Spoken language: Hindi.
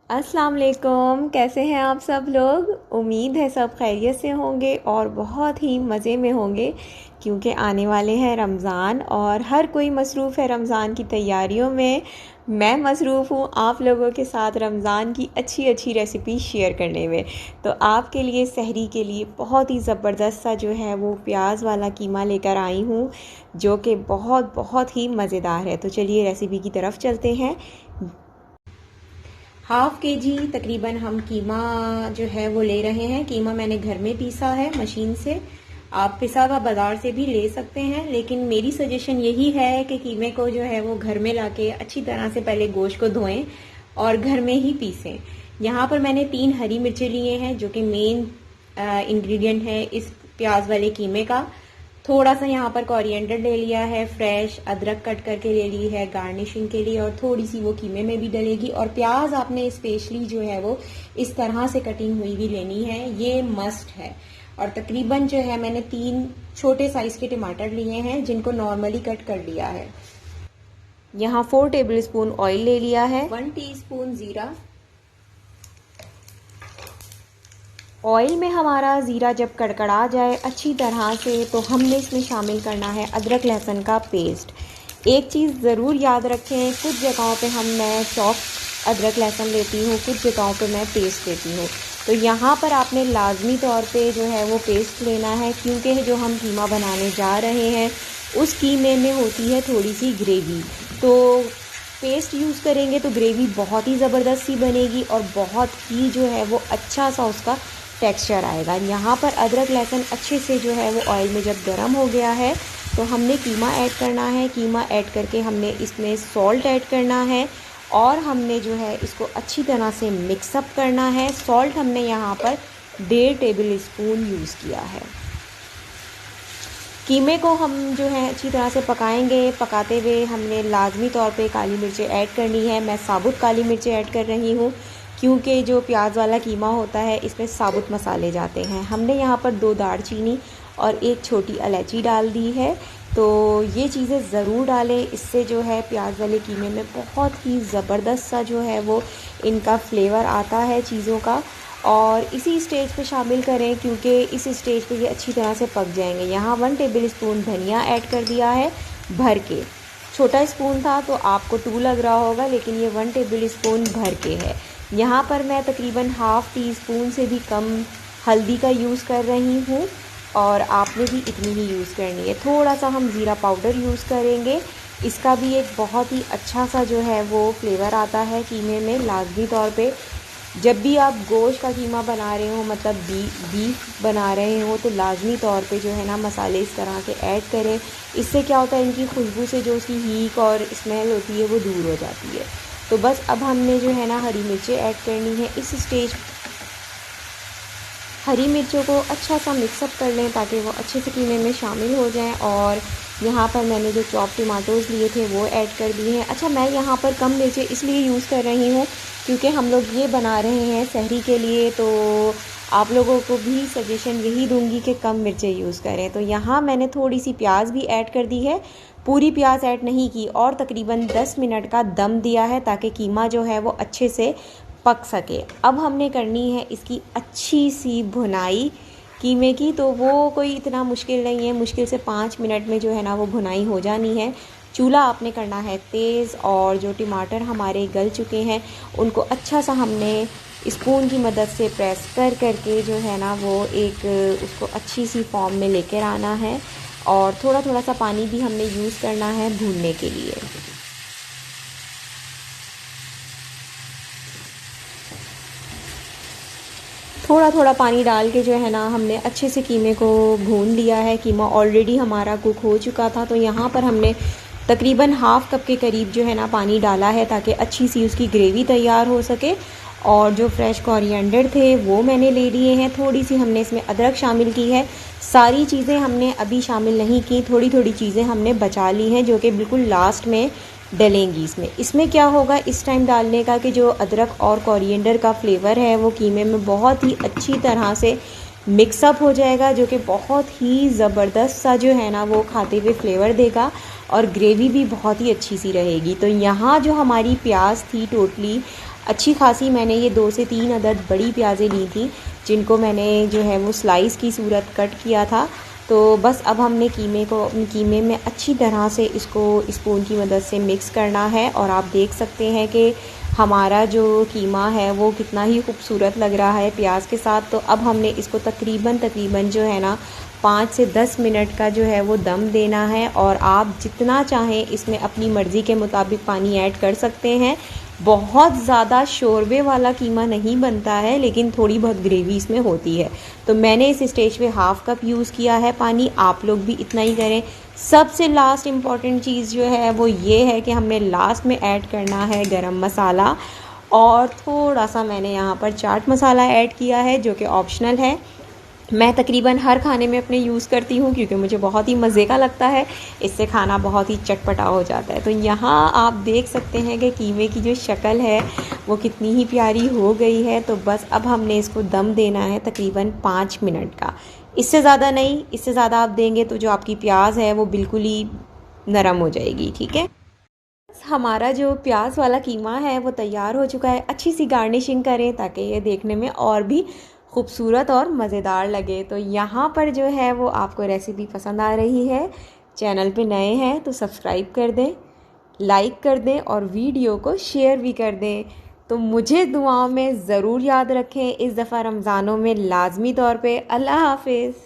अस्सलाम वालेकुम। कैसे हैं आप सब लोग? उम्मीद है सब खैरियत से होंगे और बहुत ही मज़े में होंगे, क्योंकि आने वाले हैं रमज़ान और हर कोई मसरूफ़ है रमज़ान की तैयारियों में। मैं मसरूफ़ हूँ आप लोगों के साथ रमज़ान की अच्छी अच्छी रेसिपी शेयर करने में। तो आपके लिए सहरी के लिए बहुत ही ज़बरदस्त सा जो है वो प्याज वाला कीमा लेकर आई हूँ, जो कि बहुत बहुत ही मज़ेदार है। तो चलिए रेसिपी की तरफ चलते हैं। हाफ़ के जी तकरीबन हम कीमा जो है वो ले रहे हैं। कीमा मैंने घर में पीसा है मशीन से। आप पिसा हुआ बाज़ार से भी ले सकते हैं, लेकिन मेरी सजेशन यही है कि कीमे को जो है वो घर में लाके अच्छी तरह से पहले गोश्त को धोएं और घर में ही पीसें। यहाँ पर मैंने 3 हरी मिर्चें लिए हैं, जो कि मेन इंग्रेडिएंट है इस प्याज वाले कीमे का। थोड़ा सा यहाँ पर कोरिएंडर ले लिया है फ्रेश, अदरक कट करके ले ली है गार्निशिंग के लिए, और थोड़ी सी वो कीमे में भी डलेगी। और प्याज आपने स्पेशली जो है वो इस तरह से कटिंग हुई भी लेनी है, ये मस्ट है। और तकरीबन जो है मैंने 3 छोटे साइज के टमाटर लिए हैं, जिनको नॉर्मली कट कर लिया है। यहाँ 4 टेबल स्पून ऑयल ले लिया है, 1 टीस्पून जीरा। ऑयल में हमारा ज़ीरा जब कड़कड़ा जाए अच्छी तरह से, तो हमने इसमें शामिल करना है अदरक लहसुन का पेस्ट। एक चीज़ ज़रूर याद रखें, कुछ जगहों पे मैं चॉप अदरक लहसुन लेती हूँ, कुछ जगहों पे मैं पेस्ट लेती हूँ। तो यहाँ पर आपने लाजमी तौर पे जो है वो पेस्ट लेना है, क्योंकि जो हम कीमा बनाने जा रहे हैं उस कीमे में होती है थोड़ी सी ग्रेवी। तो पेस्ट यूज़ करेंगे तो ग्रेवी बहुत ही ज़बरदस्त सी बनेगी और बहुत ही जो है वो अच्छा सा उसका टेक्सचर आएगा। यहाँ पर अदरक लहसुन अच्छे से जो है वो ऑयल में जब गर्म हो गया है, तो हमने कीमा ऐड करना है। कीमा ऐड करके हमने इसमें सॉल्ट ऐड करना है और हमने जो है इसको अच्छी तरह से मिक्सअप करना है। सॉल्ट हमने यहाँ पर 1.5 टेबल स्पून यूज़ किया है। कीमे को हम जो है अच्छी तरह से पकाएंगे। पकाते हुए हमने लाजमी तौर पे काली मिर्चें ऐड करनी है। मैं साबुत काली मिर्चें ऐड कर रही हूँ, क्योंकि जो प्याज वाला कीमा होता है इसमें साबुत मसाले जाते हैं। हमने यहाँ पर 2 दालचीनी और 1 छोटी इलायची डाल दी है। तो ये चीज़ें ज़रूर डालें, इससे जो है प्याज वाले कीमे में बहुत ही ज़बरदस्त सा जो है वो इनका फ्लेवर आता है चीज़ों का। और इसी स्टेज पे शामिल करें, क्योंकि इस स्टेज पे ये अच्छी तरह से पक जाएंगे। यहाँ 1 टेबल स्पून धनिया ऐड कर दिया है भर के। छोटा स्पून था तो आपको 2 लग रहा होगा, लेकिन ये 1 टेबल स्पून भर के है। यहाँ पर मैं तकरीबन हाफ़ टी स्पून से भी कम हल्दी का यूज़ कर रही हूँ, और आपने भी इतनी ही यूज़ करनी है। थोड़ा सा हम ज़ीरा पाउडर यूज़ करेंगे, इसका भी एक बहुत ही अच्छा सा जो है वो फ्लेवर आता है कीमे में। लाजमी तौर पे जब भी आप गोश्त का कीमा बना रहे हो, मतलब बीफ बना रहे हो, तो लाजमी तौर पे जो है ना मसाले इस तरह के ऐड करें। इससे क्या होता है, इनकी खुशबू से जो उसकी हीक और स्मेल होती है वो दूर हो जाती है। तो बस अब हमने जो है ना हरी मिर्चें ऐड करनी है इस स्टेज। हरी मिर्चों को अच्छा सा मिक्सअप कर लें ताकि वो अच्छे से कीमे में शामिल हो जाएं। और यहाँ पर मैंने जो चॉप टमाटोज़ लिए थे वो ऐड कर दिए हैं। अच्छा, मैं यहाँ पर कम मिर्चें इसलिए यूज़ कर रही हूँ क्योंकि हम लोग ये बना रहे हैं सहरी के लिए, तो आप लोगों को भी सजेशन यही दूंगी कि कम मिर्चें यूज़ करें। तो यहाँ मैंने थोड़ी सी प्याज भी ऐड कर दी है, पूरी प्याज ऐड नहीं की, और तकरीबन 10 मिनट का दम दिया है ताकि कीमा जो है वो अच्छे से पक सके। अब हमने करनी है इसकी अच्छी सी भुनाई कीमे की। तो वो कोई इतना मुश्किल नहीं है, मुश्किल से 5 मिनट में जो है ना वो भुनाई हो जानी है। चूल्हा आपने करना है तेज़, और जो टमाटर हमारे गल चुके हैं उनको अच्छा सा हमने स्पून की मदद से प्रेस कर करके जो है ना वो एक उसको अच्छी सी फॉर्म में लेकर आना है। और थोड़ा थोड़ा सा पानी भी हमने यूज़ करना है भूनने के लिए। थोड़ा थोड़ा पानी डाल के जो है ना हमने अच्छे से कीमे को भून लिया है। कीमा ऑलरेडी हमारा कुक हो चुका था। तो यहाँ पर हमने तकरीबन हाफ़ कप के करीब जो है ना पानी डाला है ताकि अच्छी सी उसकी ग्रेवी तैयार हो सके। और जो फ्रेश कोरिएंडर थे वो मैंने ले लिए हैं। थोड़ी सी हमने इसमें अदरक शामिल की है। सारी चीज़ें हमने अभी शामिल नहीं की, थोड़ी थोड़ी चीज़ें हमने बचा ली हैं जो कि बिल्कुल लास्ट में डलेंगी। इसमें क्या होगा इस टाइम डालने का कि जो अदरक और कोरिएंडर का फ्लेवर है वो कीमे में बहुत ही अच्छी तरह से मिक्सअप हो जाएगा, जो कि बहुत ही ज़बरदस्त सा जो है ना वो खाते हुए फ्लेवर देगा, और ग्रेवी भी बहुत ही अच्छी सी रहेगी। तो यहाँ जो हमारी प्याज थी टोटली अच्छी खासी मैंने ये 2 से 3 अदद बड़ी प्याज़ें ली थी, जिनको मैंने जो है वो स्लाइस की सूरत कट किया था। तो बस अब हमने कीमे में अच्छी तरह से इसको स्पून की मदद से मिक्स करना है। और आप देख सकते हैं कि हमारा जो कीमा है वो कितना ही खूबसूरत लग रहा है प्याज के साथ। तो अब हमने इसको तकरीबन जो है ना 5 से 10 मिनट का जो है वो दम देना है। और आप जितना चाहें इसमें अपनी मर्ज़ी के मुताबिक पानी ऐड कर सकते हैं। बहुत ज़्यादा शोरबे वाला कीमा नहीं बनता है, लेकिन थोड़ी बहुत ग्रेवी इसमें होती है। तो मैंने इस स्टेज पे हाफ़ कप यूज़ किया है पानी, आप लोग भी इतना ही करें। सबसे लास्ट इम्पॉर्टेंट चीज़ जो है वो ये है कि हमने लास्ट में ऐड करना है गरम मसाला, और थोड़ा सा मैंने यहाँ पर चाट मसाला ऐड किया है जो कि ऑप्शनल है। मैं तकरीबन हर खाने में अपने यूज़ करती हूँ क्योंकि मुझे बहुत ही मज़े का लगता है, इससे खाना बहुत ही चटपटा हो जाता है। तो यहाँ आप देख सकते हैं कि कीमे की जो शक्ल है वो कितनी ही प्यारी हो गई है। तो बस अब हमने इसको दम देना है तकरीबन 5 मिनट का, इससे ज़्यादा नहीं। इससे ज़्यादा आप देंगे तो जो आपकी प्याज है वो बिल्कुल ही नरम हो जाएगी। ठीक है, हमारा जो प्याज वाला कीमा है वो तैयार हो चुका है। अच्छी सी गार्निशिंग करें ताकि ये देखने में और भी खूबसूरत और मज़ेदार लगे। तो यहाँ पर जो है वो आपको रेसिपी पसंद आ रही है, चैनल पे नए हैं तो सब्सक्राइब कर दें, लाइक कर दें और वीडियो को शेयर भी कर दें। तो मुझे दुआओं में ज़रूर याद रखें इस दफ़ा रमज़ानों में लाजमी तौर पे। अल्लाह हाफ़िज़।